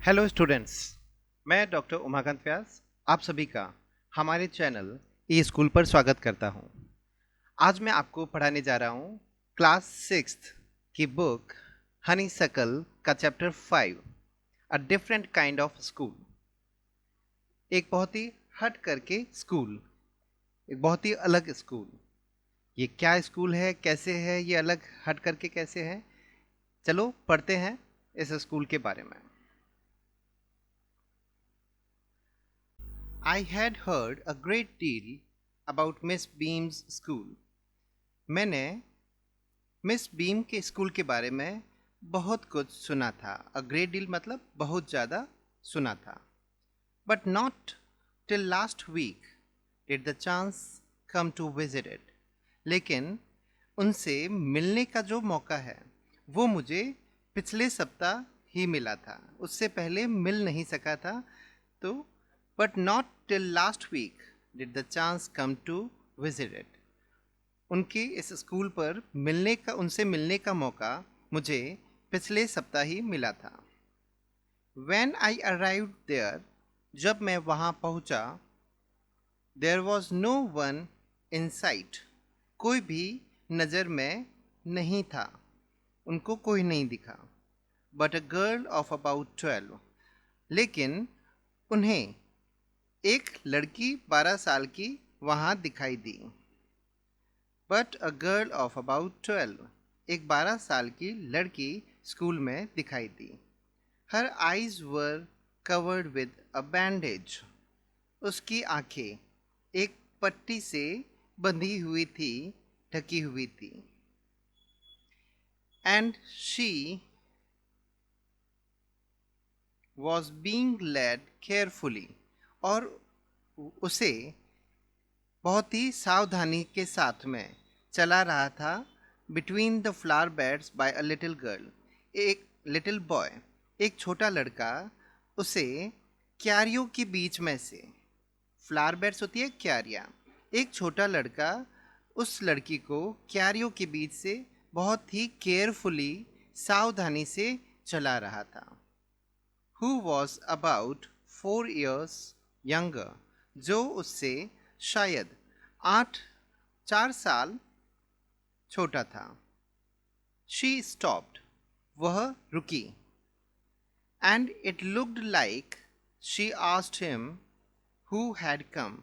Hello students, मैं doctor Umakant व्यास आप सभी का हमारे चैनल ई स्कूल पर स्वागत करता हूं। आज मैं आपको पढ़ाने जा रहा हूं क्लास 6th की बुक हनीसकल का chapter 5 a different kind of school. एक बहुत ही हट करके स्कूल, एक बहुत ही अलग स्कूल। ये क्या स्कूल है, कैसे है, ये अलग हट करके कैसे है, चलो पढ़ते हैं इस स्कूल के बारे में। I had heard a great deal about Miss Beam's school. मैंने मिस बीम के स्कूल के बारे में बहुत कुछ सुना था। A great deal मतलब बहुत ज़्यादा सुना था। But not till last week did the chance come to visit it. लेकिन उनसे मिलने का जो मौका है वो मुझे पिछले सप्ताह ही मिला था, उससे पहले मिल नहीं सका था। तो but not till last week did the chance come to visit it. उनके इस स्कूल पर उनसे मिलने का मौका मुझे पिछले सप्ताह ही मिला था। When I arrived there, जब मैं वहाँ पहुँचा, there was no one in sight. कोई भी नज़र में नहीं था, उनको कोई नहीं दिखा। But a girl of about 12. लेकिन उन्हें एक लड़की 12 साल की वहाँ दिखाई दी। But a girl of about 12, एक 12 साल की लड़की स्कूल में दिखाई दी। Her eyes were covered with a bandage, उसकी आंखें एक पट्टी से बंधी हुई थी, ढकी हुई थी। And she was being led carefully, और उसे बहुत ही सावधानी के साथ में चला रहा था। Between the flower beds by a little girl, एक लिटिल बॉय, एक छोटा लड़का उसे क्यारियों के बीच में से, फ्लावर बेड्स होती है क्यारियाँ, एक छोटा लड़का उस लड़की को क्यारियों के बीच से बहुत ही केयरफुली, सावधानी से चला रहा था। Who was about 4 years younger, जो उससे शायद 4 साल छोटा था। She stopped, वह रुकी। And it looked like she asked him who had come,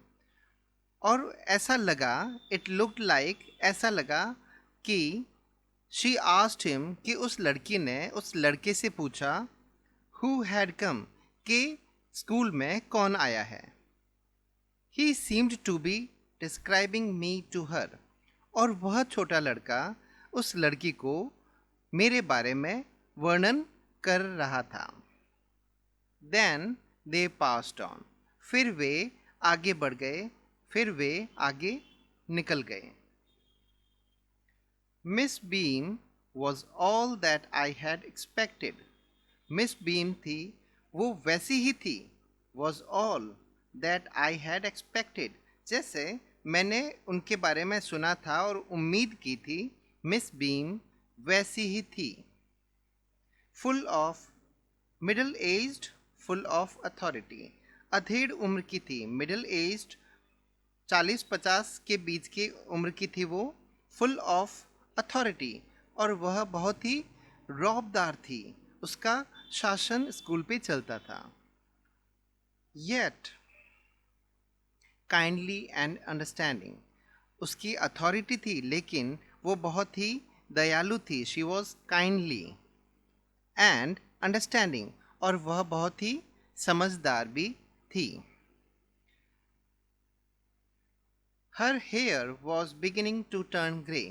और ऐसा लगा, it looked like, ऐसा लगा कि she asked him, कि उस लड़की ने उस लड़के से पूछा who had come, कि स्कूल में कौन आया है। He seemed to be describing me to her, और वह छोटा लड़का उस लड़की को मेरे बारे में वर्णन कर रहा था। Then they passed on, फिर वे आगे बढ़ गए, फिर वे आगे निकल गए। Miss Beam was all that I had expected. Miss beam थी, वो वैसी ही थी। Was all that I had expected, जैसे मैंने उनके बारे में सुना था और उम्मीद की थी, मिस बीम वैसी ही थी। Full of middle aged, full of authority, अधेड़ उम्र की थी। मिडिल एज्ड 40-50 के बीच की उम्र की थी वो। फुल ऑफ अथॉरिटी, और वह बहुत ही रौबदार थी, उसका शासन स्कूल पे चलता था। Yet काइंडली एंड अंडरस्टैंडिंग, उसकी अथॉरिटी थी लेकिन वो बहुत ही दयालु थी। She was kindly and understanding, और वह बहुत ही समझदार भी थी। Her hair was beginning to turn grey,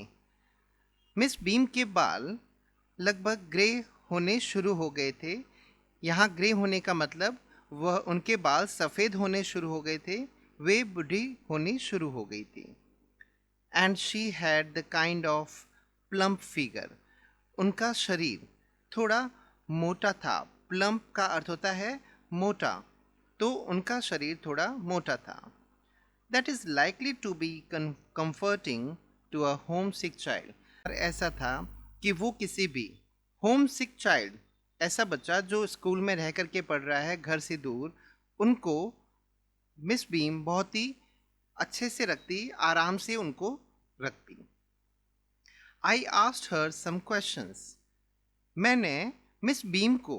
miss Beam के बाल लगभग ग्रे होने शुरू हो गए थे। यहाँ ग्रे होने का मतलब वह, उनके बाल सफ़ेद होने शुरू हो गए थे, वे बूढ़ी होनी शुरू हो गई थी। And she had the kind of plump figure, उनका शरीर थोड़ा मोटा था। प्लम्प का अर्थ होता है मोटा, तो उनका शरीर थोड़ा मोटा था। That is likely to be comforting to a homesick child, ऐसा था कि वो किसी भी होम सिक चाइल्ड, ऐसा बच्चा जो स्कूल में रह करके पढ़ रहा है घर से दूर, उनको मिस बीम बहुत ही अच्छे से रखती, आराम से उनको रखती। I asked her some questions. मैंने मिस बीम को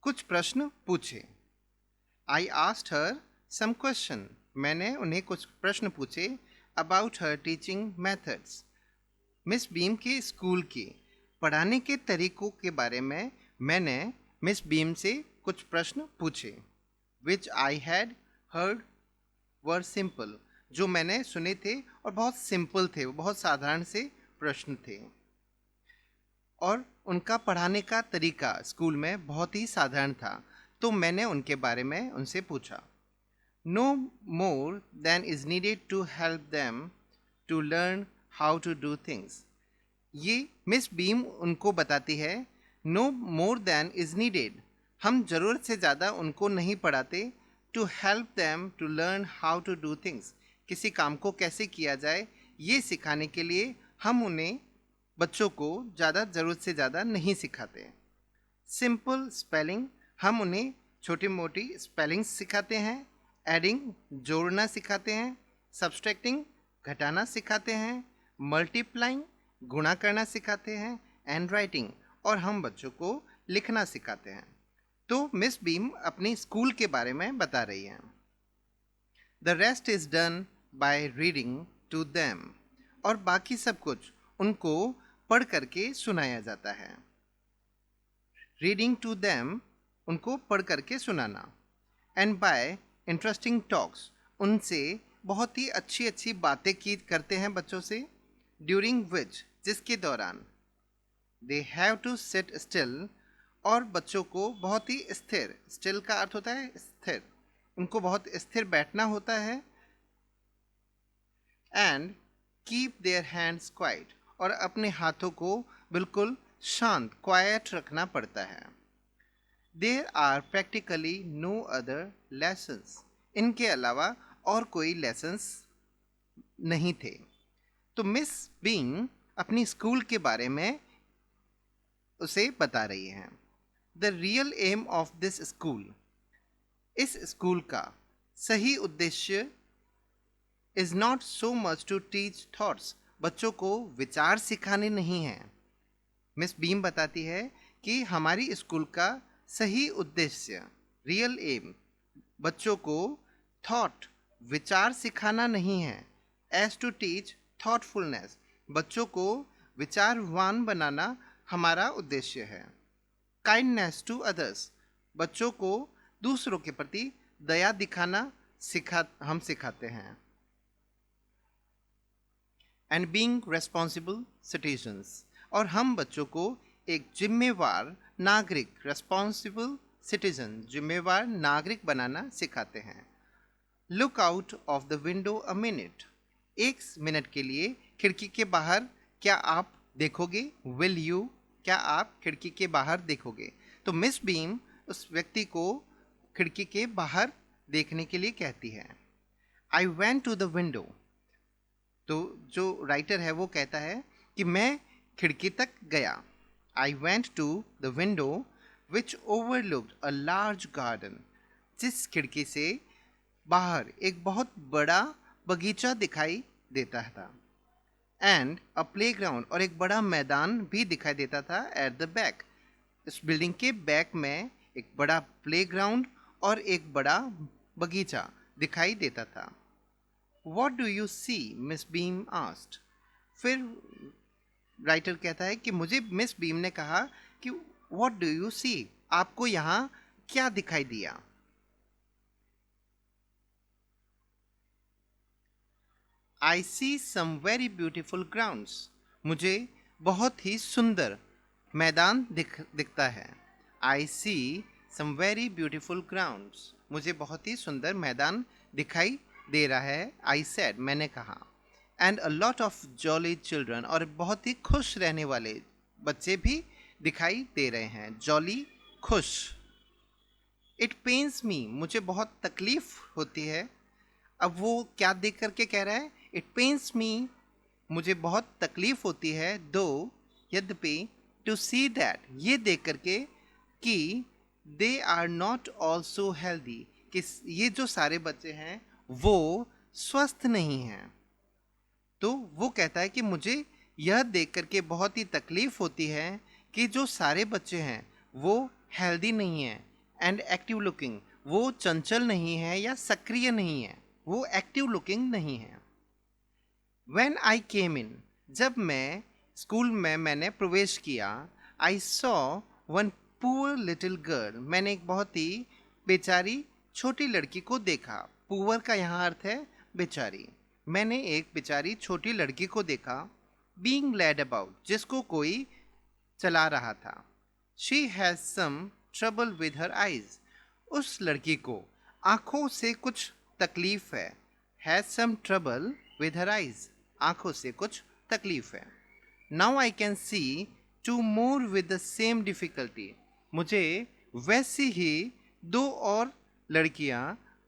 कुछ प्रश्न पूछे। I asked her some question. मैंने उन्हें कुछ प्रश्न पूछे about her teaching methods. Miss Beam के स्कूल के पढ़ाने के तरीकों के बारे में मैंने मिस बीम से कुछ प्रश्न पूछे। Which I had heard were simple, जो मैंने सुने थे और बहुत सिंपल थे, वो बहुत साधारण से प्रश्न थे। और उनका पढ़ाने का तरीका स्कूल में बहुत ही साधारण था, तो मैंने उनके बारे में उनसे पूछा। No more than is needed to help them to learn how to do things. ये मिस बीम उनको बताती है, no more than is needed, हम ज़रूरत से ज़्यादा उनको नहीं पढ़ाते, to help them to learn how to do things, किसी काम को कैसे किया जाए ये सिखाने के लिए हम उन्हें, बच्चों को ज़्यादा ज़रूरत से ज़्यादा नहीं सिखाते। सिंपल स्पेलिंग, हम उन्हें छोटी मोटी स्पेलिंग्स सिखाते हैं। एडिंग, जोड़ना सिखाते हैं। सब्सट्रैक्टिंग, घटाना सिखाते हैं। मल्टीप्लाइंग, गुणा करना सिखाते हैं। एंड राइटिंग, और हम बच्चों को लिखना सिखाते हैं। तो मिस बीम अपनी स्कूल के बारे में बता रही हैं। The rest is done by reading to them, और बाकी सब कुछ उनको पढ़ करके सुनाया जाता है। रीडिंग टू देम, उनको पढ़ करके सुनाना। एंड बाय इंटरेस्टिंग टॉक्स, उनसे बहुत ही अच्छी अच्छी बातें की करते हैं बच्चों से। ड्यूरिंग विच, जिसके दौरान। They have to sit still, और बच्चों को बहुत ही स्थिर, स्टिल का अर्थ होता है स्थिर, उनको बहुत स्थिर बैठना होता है। And keep their hands quite, और अपने हाथों को बिल्कुल शांत, क्वाइट रखना पड़ता है। There are practically no other lessons, इनके अलावा और कोई लेसन्स नहीं थे। तो मिस बीम अपनी स्कूल के बारे में उसे बता रही हैं। The real aim of this school, इस स्कूल का सही उद्देश्य is not so much to teach thoughts, बच्चों को विचार सिखाने नहीं है। मिस बीम बताती है कि हमारी स्कूल का सही उद्देश्य, रियल एम, बच्चों को थॉट, विचार सिखाना नहीं है। एज टू टीच थॉटफुलनेस, बच्चों को विचारवान बनाना हमारा उद्देश्य है। काइंडनेस टू अदर्स, बच्चों को दूसरों के प्रति दया दिखाना हम सिखाते हैं। एंड बीइंग रेस्पॉन्सिबल सिटीजन्स, और हम बच्चों को एक जिम्मेवार नागरिक, रेस्पॉन्सिबल सिटीजन, जिम्मेवार नागरिक बनाना सिखाते हैं। Look out of the window a minute, एक मिनट के लिए खिड़की के बाहर क्या आप देखोगे? विल यू, क्या आप खिड़की के बाहर देखोगे? तो मिस बीम उस व्यक्ति को खिड़की के बाहर देखने के लिए कहती है। I went to the window, तो जो राइटर है वो कहता है कि मैं खिड़की तक गया। I went to the window which overlooked a large garden, जिस खिड़की से बाहर एक बहुत बड़ा बगीचा दिखाई देता था। एंड अ प्लेग्राउंड, और एक बड़ा मैदान भी दिखाई देता था। एट द बैक, इस बिल्डिंग के बैक में एक बड़ा प्लेग्राउंड और एक बड़ा बगीचा दिखाई देता था। What do you see? Miss beam asked. फिर राइटर कहता है कि मुझे मिस बीम ने कहा कि What do you see? आपको यहाँ क्या दिखाई दिया? I see some very beautiful grounds. मुझे बहुत ही सुंदर मैदान दिखता है। I see some very beautiful grounds. मुझे बहुत ही सुंदर मैदान दिखाई दे रहा है। I said, मैंने कहा। And a lot of jolly children, और बहुत ही खुश रहने वाले बच्चे भी दिखाई दे रहे हैं। Jolly, खुश। It pains me, मुझे बहुत तकलीफ होती है। अब वो क्या देख करके कह रहा है? It pains me, मुझे बहुत तकलीफ होती है, दो, यद्यपि, to see that, ये देख करके, कि they are not also healthy, कि ये जो सारे बच्चे हैं वो स्वस्थ नहीं हैं। तो वो कहता है कि मुझे यह देख करके बहुत ही तकलीफ होती है कि जो सारे बच्चे हैं वो हेल्दी नहीं हैं एंड एक्टिव लुकिंग, वो चंचल नहीं है या सक्रिय नहीं है, वो एक्टिव लुकिंग नहीं है। When I came in, जब मैं स्कूल में मैंने प्रवेश किया, I saw one poor little girl, मैंने एक बहुत ही बेचारी छोटी लड़की को देखा। पुअर का यहाँ अर्थ है बेचारी। मैंने एक बेचारी छोटी लड़की को देखा, being led about, जिसको कोई चला रहा था। She has some trouble with her eyes, उस लड़की को आंखों से कुछ तकलीफ है। Has some trouble with her eyes, आंखों से कुछ तकलीफ है। Now I can see two more with the same difficulty, मुझे वैसी ही दो और लड़कियां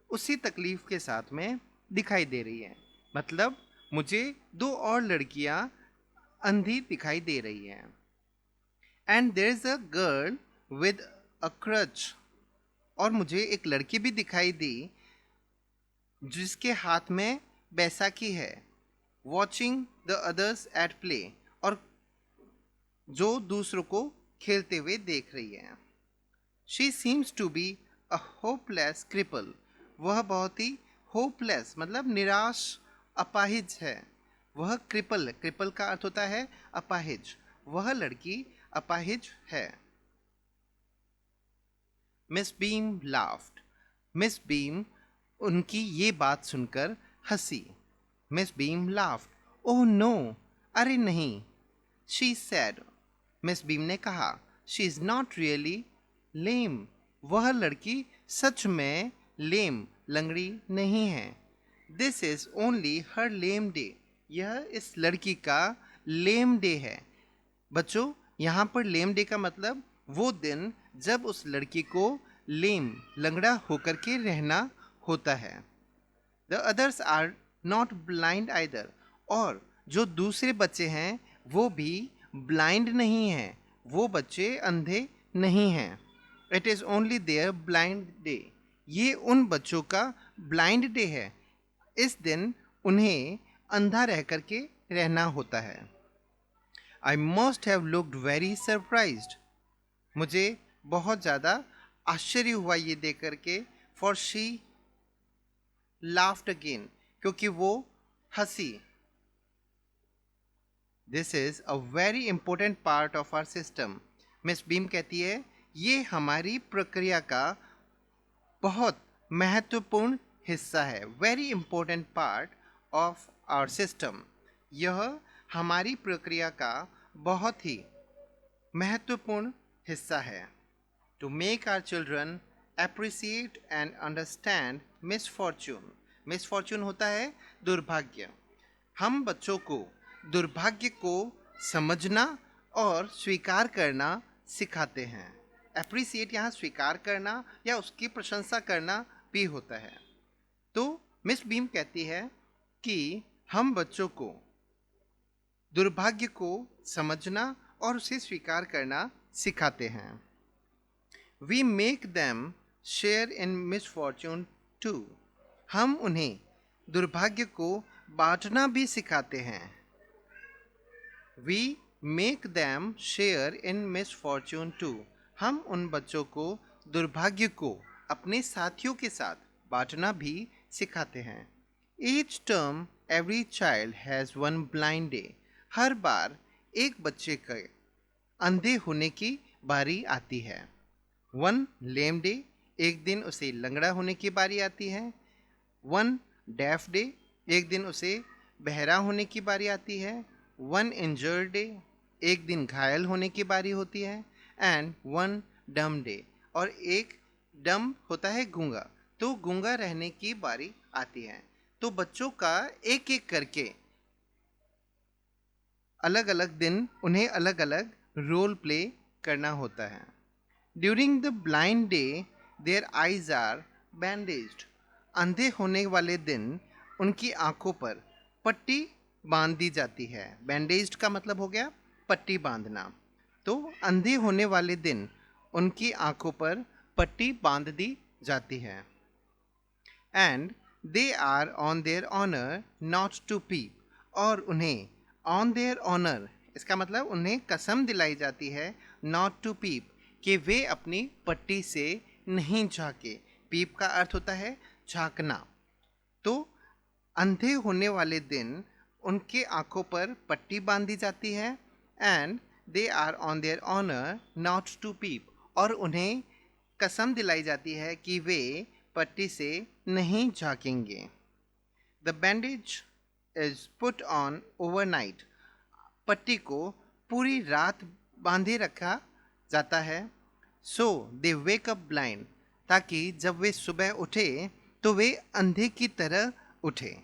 उसी तकलीफ के साथ में दिखाई दे रही हैं। मतलब मुझे दो और लड़कियां अंधी दिखाई दे रही हैं। And there is a girl with a crutch, और मुझे एक लड़की भी दिखाई दी जिसके हाथ में बैसाखी है। Watching the others at play, और जो दूसरों को खेलते हुए देख रही है। She seems to be a hopeless cripple, वह बहुत ही होपलेस मतलब निराश अपाहिज है। वह क्रिपल, क्रिपल का अर्थ होता है अपाहिज, वह लड़की अपाहिज है। Miss Beam laughed, miss Beam उनकी ये बात सुनकर हंसी। Miss Beam laughed, oh no, अरे नहीं। शी सैड, मिस बीम ने कहा, she is not really lame, वह लड़की सच में लेम लंगड़ी नहीं है। This is only her lame day, यह इस लड़की का लेम डे है। बच्चों, यहाँ पर लेम डे का मतलब वो दिन जब उस लड़की को लेम लंगड़ा होकर के रहना होता है। The others are not blind either, और जो दूसरे बच्चे हैं वो भी ब्लाइंड नहीं हैं, वो बच्चे अंधे नहीं हैं। It is only their blind day, ये उन बच्चों का ब्लाइंड डे है। इस दिन उन्हें अंधा रह करके रहना होता है। I must have looked very surprised, मुझे बहुत ज़्यादा आश्चर्य हुआ ये देख करके। फॉर शी लाफ्ड अगेन, क्योंकि वो हंसी। This is a very important part of our system, miss Beam कहती है ये हमारी प्रक्रिया का बहुत महत्वपूर्ण हिस्सा है। Very important part of our system, यह हमारी प्रक्रिया का बहुत ही महत्वपूर्ण हिस्सा है। To make our children appreciate and understand misfortune, misfortune होता है दुर्भाग्य। हम बच्चों को दुर्भाग्य को समझना और स्वीकार करना सिखाते हैं। अप्रिसिएट यहाँ स्वीकार करना या उसकी प्रशंसा करना भी होता है। तो मिस बीम कहती है कि हम बच्चों को दुर्भाग्य को समझना और उसे स्वीकार करना सिखाते हैं। We make them share in misfortune too, हम उन्हें दुर्भाग्य को बांटना भी सिखाते हैं। We make them share in misfortune too, हम उन बच्चों को दुर्भाग्य को अपने साथियों के साथ बांटना भी सिखाते हैं। Each term every child has one blind day, हर बार एक बच्चे के अंधे होने की बारी आती है। वन लेम डे, एक दिन उसे लंगड़ा होने की बारी आती है। वन डेफ डे, एक दिन उसे बहरा होने की बारी आती है। वन इंजर्ड डे, एक दिन घायल होने की बारी होती है। एंड वन डम डे, और एक डम होता है गूंगा, तो गूंगा रहने की बारी आती है। तो बच्चों का एक एक करके अलग अलग दिन उन्हें अलग अलग रोल प्ले करना होता है। During the blind day their eyes are bandaged, अंधे होने वाले दिन उनकी आंखों पर पट्टी बांध दी जाती है। बैंडेज्ड का मतलब हो गया पट्टी बांधना। तो अंधे होने वाले दिन उनकी आंखों पर पट्टी बांध दी जाती है। And they are on their honour not to peep, और उन्हें ऑन देयर ऑनर, इसका मतलब उन्हें कसम दिलाई जाती है, नॉट टू पीप, कि वे अपनी पट्टी से नहीं झांके। पीप का अर्थ होता है झांकना। तो अंधे होने वाले दिन उनके आंखों पर पट्टी बांधी जाती है। And they are on their honour not to peep, और उन्हें कसम दिलाई जाती है कि वे पट्टी से नहीं झांकेंगे। The bandage is put on overnight, पट्टी को पूरी रात बांधे रखा जाता है। सो दे वेक अप ब्लाइंड, ताकि जब वे सुबह उठे तो वे अंधे की तरह उठे।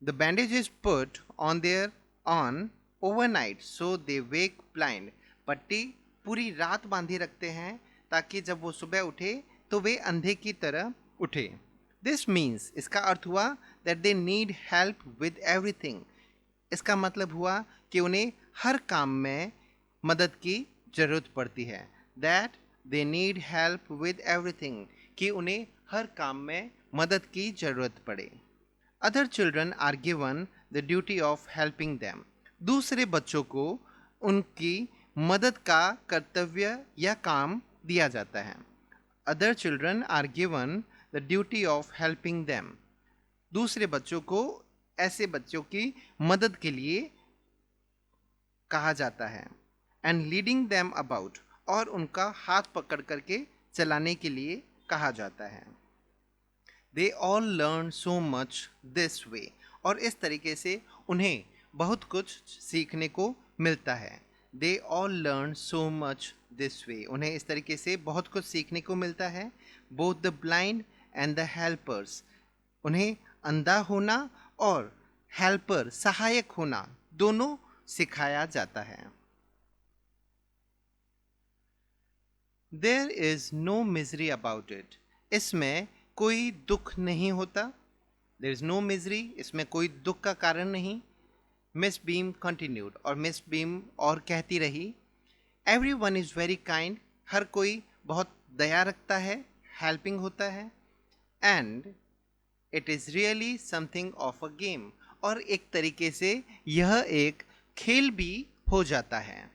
The bandage is put on overnight so they wake blind. पट्टी पूरी रात बांधी रखते हैं ताकि जब वो सुबह उठे तो वे अंधे की तरह उठे। This means, इसका अर्थ हुआ that they need help with everything. इसका मतलब हुआ कि उन्हें हर काम में मदद की जरूरत पड़ती है। That they need help with everything, कि उन्हें हर काम में मदद की जरूरत पड़े। Other children are given the duty of helping them. दूसरे बच्चों को उनकी मदद का कर्तव्य या काम दिया जाता है। Other children are given the duty of helping them. दूसरे बच्चों को ऐसे बच्चों की मदद के लिए कहा जाता है। And leading them about, और उनका हाथ पकड़ करके चलाने के लिए कहा जाता है। They all learn so much this way, और इस तरीके से उन्हें बहुत कुछ सीखने को मिलता है। They all learn so much this way, उन्हें इस तरीके से बहुत कुछ सीखने को मिलता है। Both the blind and the helpers, उन्हें अंधा होना और हेल्पर सहायक होना दोनों सिखाया जाता है। There is no misery about it, इसमें कोई दुख नहीं होता। देयर इज नो मिजरी, इसमें कोई दुख का कारण नहीं। मिस बीम कंटिन्यूड, और मिस बीम और कहती रही, every one is very kind, हर कोई बहुत दया रखता है, हेल्पिंग होता है। And it is really something of a game, और एक तरीके से यह एक खेल भी हो जाता है।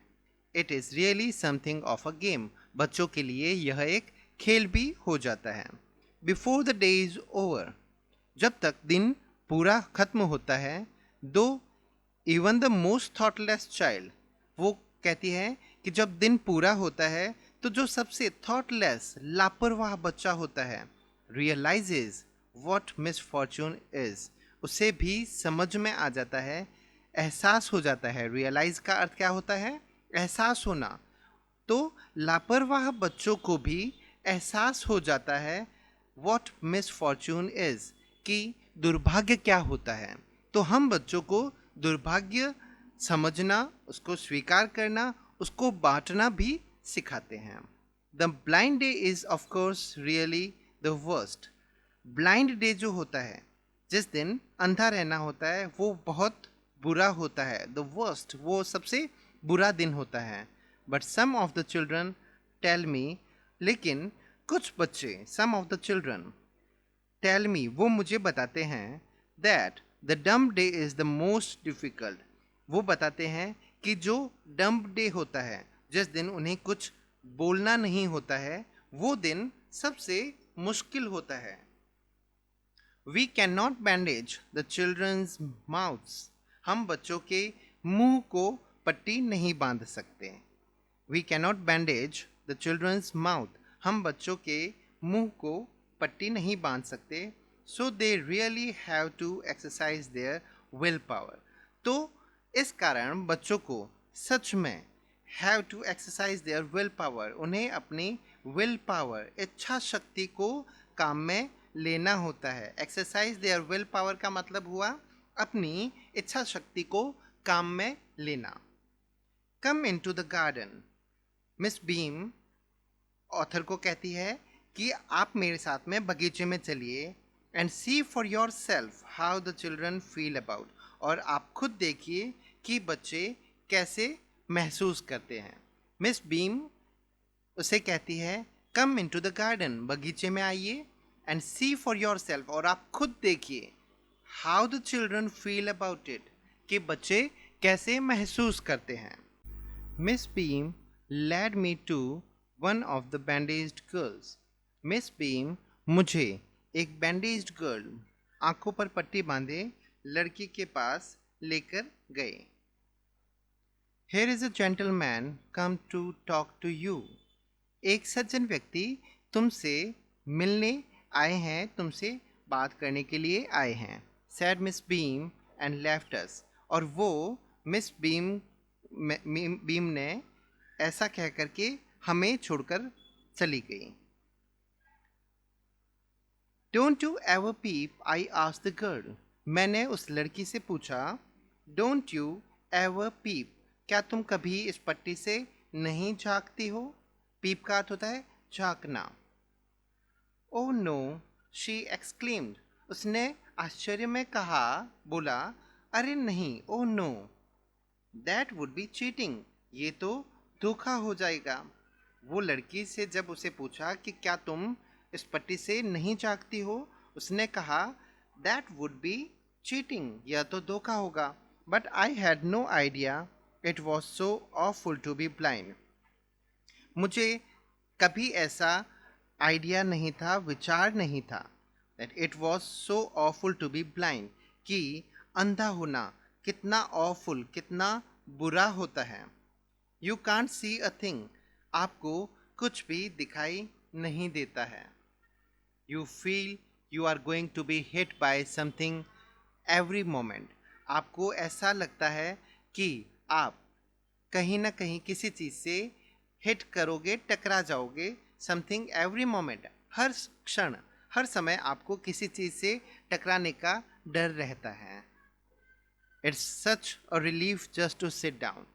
It is really something of a game, बच्चों के लिए यह एक खेल भी हो जाता है। Before the day is over, जब तक दिन पूरा खत्म होता है, दो even the most thoughtless child, वो कहती है कि जब दिन पूरा होता है तो जो सबसे थॉटलेस लापरवाह बच्चा होता है, रियलाइजेज व्हाट मिसफॉर्चून इज, उसे भी समझ में आ जाता है, एहसास हो जाता है। रियलाइज का अर्थ क्या होता है? एहसास होना। तो लापरवाह बच्चों को भी एहसास हो जाता है वॉट मिसफॉर्चून इज, कि दुर्भाग्य क्या होता है। तो हम बच्चों को दुर्भाग्य समझना, उसको स्वीकार करना, उसको बांटना भी सिखाते हैं। The blind day is of course really the worst, blind day जो होता है, जिस दिन अंधा रहना होता है, वो बहुत बुरा होता है। द वर्स्ट, वो सबसे बुरा दिन होता है। But some of the children tell me, लेकिन कुछ बच्चे, some of the children tell me, वो मुझे बताते हैं, that the dumb day is the most difficult, वो बताते हैं कि जो डम्ब डे होता है, जिस दिन उन्हें कुछ बोलना नहीं होता है, वो दिन सबसे मुश्किल होता है। We can not bandage the children's mouths, हम बच्चों के मुंह को पट्टी नहीं बांध सकते। We can not bandage the children's mouth, हम बच्चों के मुंह को पट्टी नहीं बांध सकते। So they really have to exercise their will power, तो इस कारण बच्चों को सच में have to exercise their will power, उन्हें अपनी विल पावर, इच्छा शक्ति को काम में लेना होता है। एक्सरसाइज देयर विल पावर का मतलब हुआ अपनी इच्छा शक्ति को काम में लेना। Come in to the garden, Miss Beam author को कहती है कि आप मेरे साथ में बगीचे में चलिए, and see for yourself how the children feel about, और आप खुद देखिए कि बच्चे कैसे महसूस करते हैं। मिस बीम उसे कहती है come in to the garden, बगीचे में आइए, and see for yourself, और आप खुद देखिए, how the children feel about it, कि बच्चे कैसे महसूस करते हैं। Miss Beam led me to one of the bandaged girls. Miss Beam मुझे एक बैंडेज्ड गर्ल, आंखों पर पट्टी बांधे लड़की के पास लेकर गए। Here is a gentleman come to talk to you. एक सज्जन व्यक्ति तुमसे मिलने आए हैं, तुमसे बात करने के लिए आए हैं। Said Miss Beam and left us. और वो मिस बीम ने ऐसा कह करके हमें छोड़कर चली गई। Don't you ever peep? I asked the girl. मैंने उस लड़की से पूछा, Don't you ever peep? क्या तुम कभी इस पट्टी से नहीं झांकती हो? पीप का अर्थ होता है झांकना। Oh no, she exclaimed. उसने आश्चर्य में कहा, बोला, अरे नहीं, oh no, that would be cheating. ये तो धोखा हो जाएगा। वो लड़की से जब उसे पूछा कि क्या तुम इस पट्टी से नहीं झांकती हो, उसने कहा, that would be cheating. यह तो धोखा होगा। But I had no idea it was so awful to be blind. मुझे कभी ऐसा आइडिया नहीं था, विचार नहीं था, that it was so awful to be blind, कि अंधा होना कितना awful, कितना बुरा होता है। You can't see a thing. आपको कुछ भी दिखाई नहीं देता है। You feel you are going to be hit by something every moment. आपको ऐसा लगता है कि आप कहीं ना कहीं किसी चीज़ से हिट करोगे, टकरा जाओगे। समथिंग एवरी मोमेंट, हर क्षण, हर समय आपको किसी चीज़ से टकराने का डर रहता है। It's such a relief just to sit down.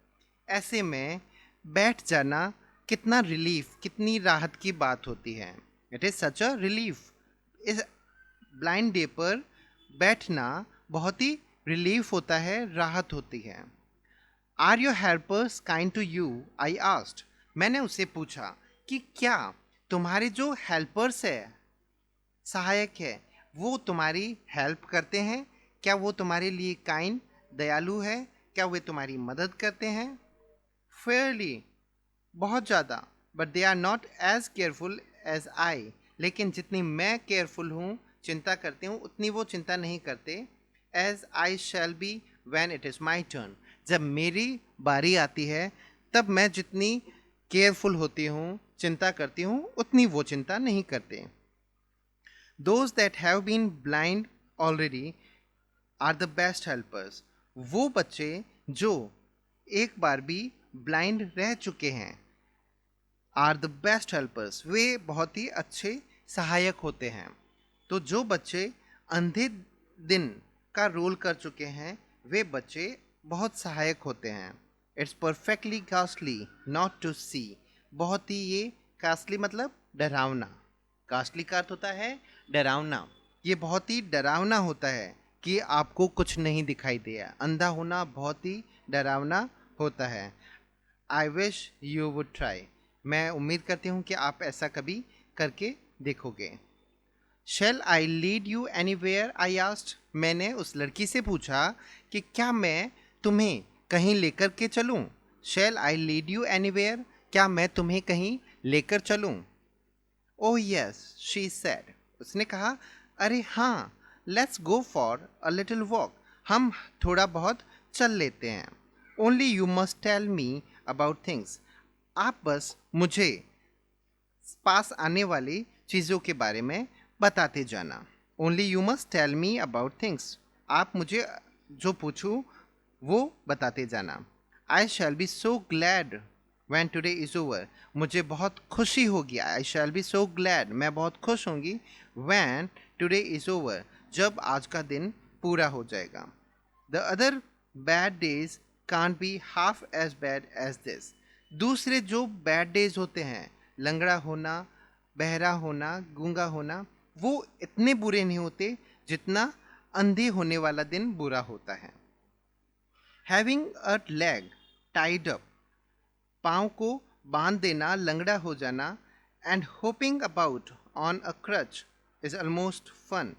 ऐसे में बैठ जाना कितना रिलीफ, कितनी राहत की बात होती है। It is such a relief. इस ब्लाइंड डे पर बैठना बहुत ही रिलीफ होता है, राहत होती है। Are your helpers kind to you? I asked. मैंने उससे पूछा कि क्या तुम्हारे जो हेल्पर्स है, सहायक है, वो तुम्हारी हेल्प करते हैं? क्या वो तुम्हारे लिए काइंड, दयालु है? क्या वे तुम्हारी मदद करते हैं? फेयरली, बहुत ज़्यादा। But they are not as careful as I. लेकिन जितनी मैं केयरफुल हूँ, चिंता करती हूँ, उतनी वो चिंता नहीं करते। As I shall be when it is my turn. जब मेरी बारी आती है, तब मैं जितनी केयरफुल होती हूँ, चिंता करती हूँ, उतनी वो चिंता नहीं करते। Those that have been blind already are the best helpers. वो बच्चे जो एक बार भी ब्लाइंड रह चुके हैं, आर द बेस्ट हेल्पर्स, वे बहुत ही अच्छे सहायक होते हैं। तो जो बच्चे अंधे दिन का रोल कर चुके हैं, वे बच्चे बहुत सहायक होते हैं। It's perfectly costly not to see. बहुत ही ये कास्टली मतलब डरावना। कास्टली का अर्थ होता है डरावना। ये बहुत ही डरावना होता है कि आपको कुछ नहीं दिखाई दिया। अंधा होना बहुत ही डरावना होता है। I wish you would try. मैं उम्मीद करती हूँ कि आप ऐसा कभी करके देखोगे। Shell I lead you anywhere? I asked. मैंने उस लड़की से पूछा कि क्या मैं तुम्हें कहीं लेकर के चलूँ? Shall I lead you anywhere? क्या मैं तुम्हें कहीं लेकर चलूँ? Oh yes, she said. उसने कहा, अरे हाँ, let's go for a little walk. हम थोड़ा बहुत चल लेते हैं। Only you must tell me about things. आप बस मुझे पास आने वाली चीज़ों के बारे में बताते जाना। Only you must tell me about things. आप मुझे जो पूछूं वो बताते जाना। I shall be so glad when today is over. मुझे बहुत खुशी होगी। आई शैल बी सो ग्लैड, मैं बहुत खुश होंगी। व्हेन टुडे इज़ ओवर, जब आज का दिन पूरा हो जाएगा। The other bad days can't be half as bad as this. दूसरे जो बैड डेज होते हैं, लंगड़ा होना, बहरा होना, गूंगा होना, वो इतने बुरे नहीं होते जितना अंधे होने वाला दिन बुरा होता है। Having a leg tied up, पाँव को बांध देना, लंगड़ा हो जाना, and hopping about on a crutch is almost fun.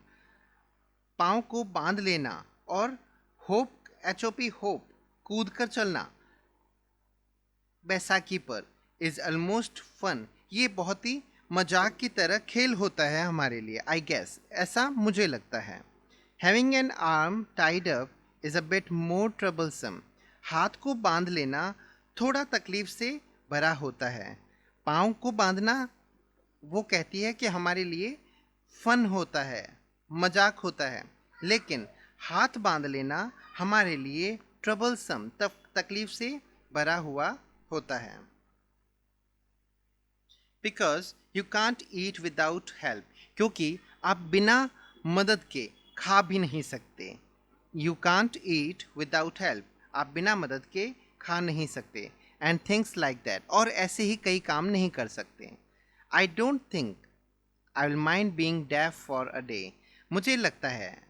पाँव को बांध लेना और होप, HOP होप, कूद कर चलना बैसाखी पर इज ऑलमोस्ट फन, ये बहुत ही मजाक की तरह खेल होता है हमारे लिए, आई गेस, ऐसा मुझे लगता है। Having an arm tied up is a bit more troublesome, हाथ को बांध लेना थोड़ा तकलीफ से भरा होता है। पाँव को बांधना, वो कहती है कि हमारे लिए फन होता है, मजाक होता है, लेकिन हाथ बांध लेना हमारे लिए ट्रबलसम, तकलीफ से भरा हुआ होता है। Because you can't eat without help, क्योंकि आप बिना मदद के खा भी नहीं सकते। You can't eat without help, आप बिना मदद के खा नहीं सकते। एंड थिंग्स लाइक दैट, और ऐसे ही कई काम नहीं कर सकते। I don't think I will mind being deaf for a day, मुझे लगता है,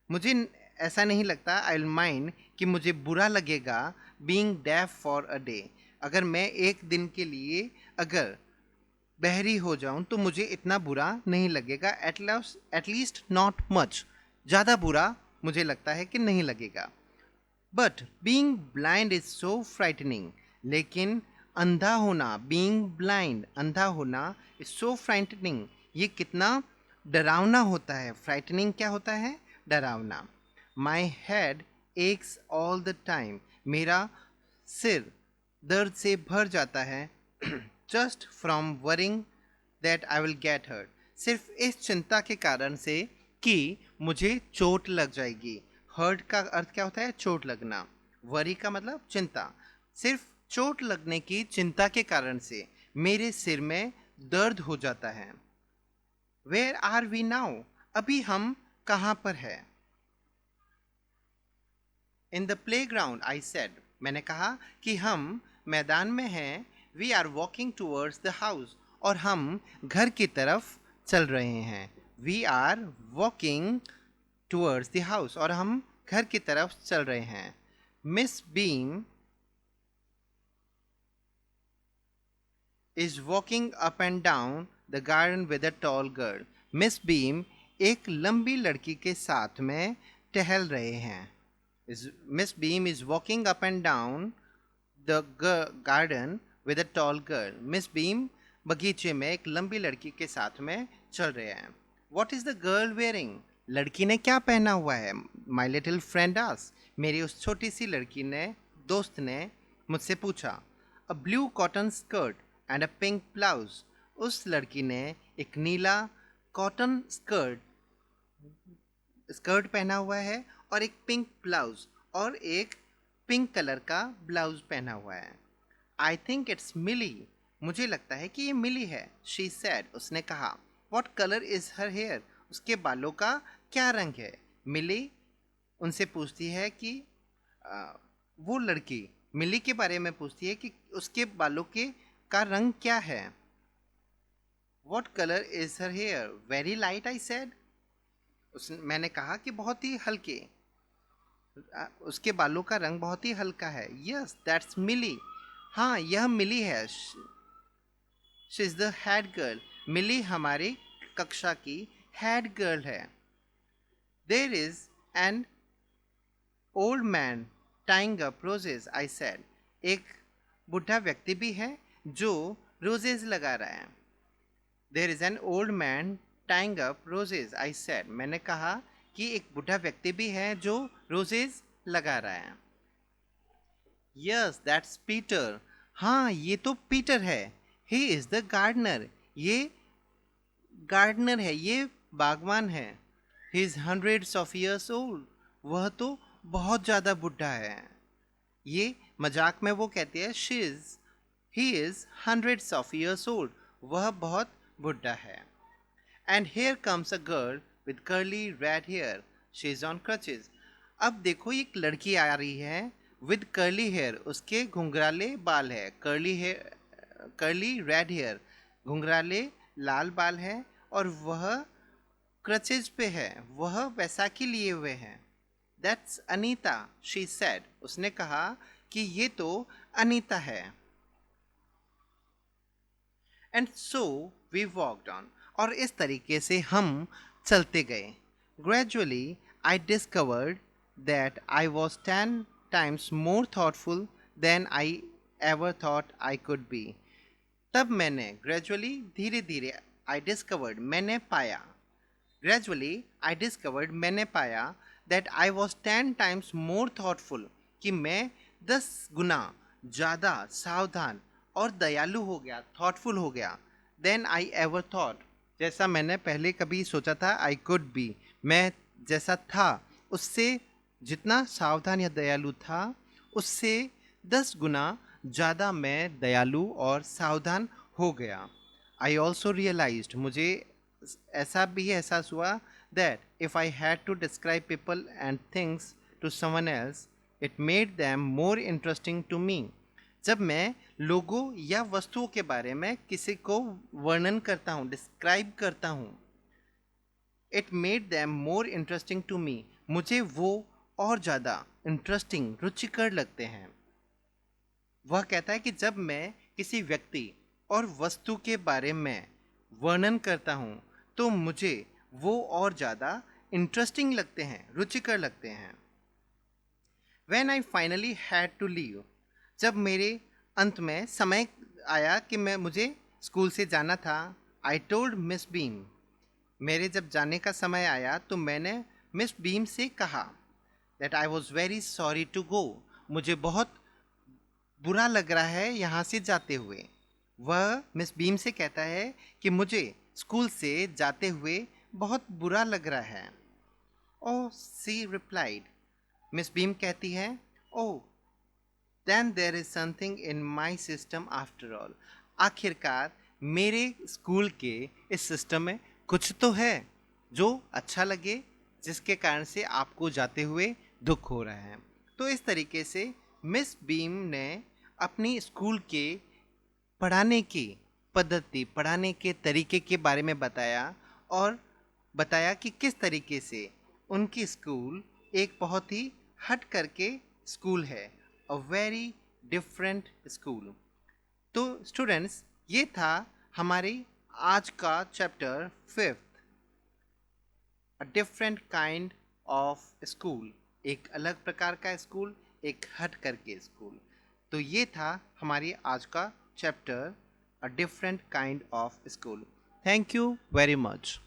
मुझे ऐसा नहीं लगता आई विल माइंड कि मुझे बुरा लगेगा being deaf for a day, अगर मैं एक दिन के लिए अगर बहरी हो जाऊं तो मुझे इतना बुरा नहीं लगेगा, एटलीस्ट नॉट मच, ज़्यादा बुरा मुझे लगता है कि नहीं लगेगा। But being blind is so frightening, लेकिन अंधा होना, बीइंग ब्लाइंड, अंधा होना, इज सो फ्राइटनिंग, ये कितना डरावना होता है। फ्राइटनिंग क्या होता है? डरावना। My head aches all the time, मेरा सिर दर्द से भर जाता है। Just from worrying that I will get hurt, सिर्फ इस चिंता के कारण से कि मुझे चोट लग जाएगी। हर्ट का अर्थ क्या होता है? चोट लगना। वरी का मतलब चिंता। सिर्फ चोट लगने की चिंता के कारण से मेरे सिर में दर्द हो जाता है। वेयर आर वी नाउ, अभी हम कहाँ पर है? In the playground I said, मैंने कहा कि हम मैदान में हैं। We are walking towards the house, और हम घर की तरफ चल रहे हैं। We are walking towards the house, और हम घर की तरफ चल रहे हैं। Miss Beam is walking up and down the garden with a tall girl, मिस बीम एक लंबी लड़की के साथ में टहल रहे हैं। Miss Beam is walking up and down the garden with a tall girl. Miss Beam बगीचे में एक लंबी लड़की के साथ में चल रहे हैं। What is the girl wearing? लड़की ने क्या पहना हुआ है? My little friend asked. मेरी उस छोटी सी लड़की ने, दोस्त ने मुझसे पूछा। A blue cotton skirt and a pink blouse. उस लड़की ने एक नीला कॉटन स्कर्ट पहना हुआ है और एक पिंक ब्लाउज, और एक पिंक कलर का ब्लाउज पहना हुआ है। आई थिंक इट्स मिली, मुझे लगता है कि ये मिली है। शी सेड, उसने कहा। What colour is her hair, उसके बालों का क्या रंग है? मिली उनसे पूछती है कि वो लड़की मिली के बारे में पूछती है कि उसके बालों के का रंग क्या है। What colour is her hair? Very light, I said. मैंने कहा कि बहुत ही हल्के, उसके बालों का रंग बहुत ही हल्का है। यस दैट्स मिली, हाँ यह मिली है। She is the head girl, Mili हमारी कक्षा की हेड गर्ल है। There is an old man tying up roses, I said. एक बुढ़ा व्यक्ति भी है जो रोजेज लगा रहा है। There is an old man tying up roses, I said. मैंने कहा कि एक बुढ़ा व्यक्ति भी है जो रोजेज लगा रहा है। यस दैट्स पीटर, हाँ ये तो पीटर है। ही इज द गार्डनर, ये गार्डनर है, ये बागवान है। He is hundreds of years old, वह तो बहुत ज़्यादा बुढ़ा है। ये मजाक में वो कहती है he is hundreds of years old, वह बहुत बुढ़ा है। And here comes a girl with curly red hair. She is on crutches. अब देखो एक लड़की आ रही है with curly hair. उसके घुंघराले बाल है। curly red hair. घुंघराले लाल बाल है और वह crutches पे है। वह वैसाखी लिए हुए हैं। That's Anita, she said. उसने कहा कि ये तो अनीता है। And so we walked on, और इस तरीके से हम चलते गए. Gradually I discovered that I was 10 times more thoughtful than I ever thought I could be. तब मैंने ग्रेजुअली धीरे धीरे आई डिस्कवर्ड मैंने पाया ग्रेजुअली आई डिस्कवर्ड मैंने पाया that I was 10 times more thoughtful, कि मैं 10 गुना ज़्यादा सावधान और दयालु हो गया, थॉटफुल हो गया, देन आई एवर थॉट, जैसा मैंने पहले कभी सोचा था आई कुड बी, मैं जैसा था उससे जितना सावधान या दयालु था उससे 10 गुना ज़्यादा मैं दयालु और सावधान हो गया. आई ऑल्सो रियलाइज्ड, मुझे ऐसा भी एहसास हुआ that if I had to describe people and things to someone else it made them more interesting to me. जब मैं लोगों या वस्तुओं के बारे में किसी को वर्णन करता हूँ, डिस्क्राइब करता हूँ, it made them more interesting to me, मुझे वो और ज़्यादा इंटरेस्टिंग, रुचिकर लगते हैं. वह कहता है कि जब मैं किसी व्यक्ति और वस्तु के बारे में वर्णन करता हूँ तो मुझे वो और ज़्यादा इंटरेस्टिंग लगते हैं, रुचिकर लगते हैं. When I finally had to leave, जब मेरे अंत में समय आया कि मुझे स्कूल से जाना था, I told मिस बीम, मेरे जब जाने का समय आया तो मैंने मिस बीम से कहा that I was very sorry to go, मुझे बहुत बुरा लग रहा है यहाँ से जाते हुए. वह मिस बीम से कहता है कि मुझे स्कूल से जाते हुए बहुत बुरा लग रहा है. Oh, she replied, Miss Beam कहती है, oh, then there is something in my system after all, आखिरकार मेरे स्कूल के इस सिस्टम में कुछ तो है जो अच्छा लगे, जिसके कारण से आपको जाते हुए दुख हो रहा है. तो इस तरीके से मिस बीम ने अपनी स्कूल के पढ़ाने की पद्धति, पढ़ाने के तरीके के बारे में बताया, और बताया कि किस तरीके से उनकी स्कूल एक बहुत ही हट करके स्कूल है, अ वेरी डिफरेंट स्कूल. तो स्टूडेंट्स, ये था हमारी आज का chapter 5th, a different kind of school, एक अलग प्रकार का स्कूल, एक हट करके स्कूल. तो ये था हमारी आज का chapter, a different kind of school. Thank you very much.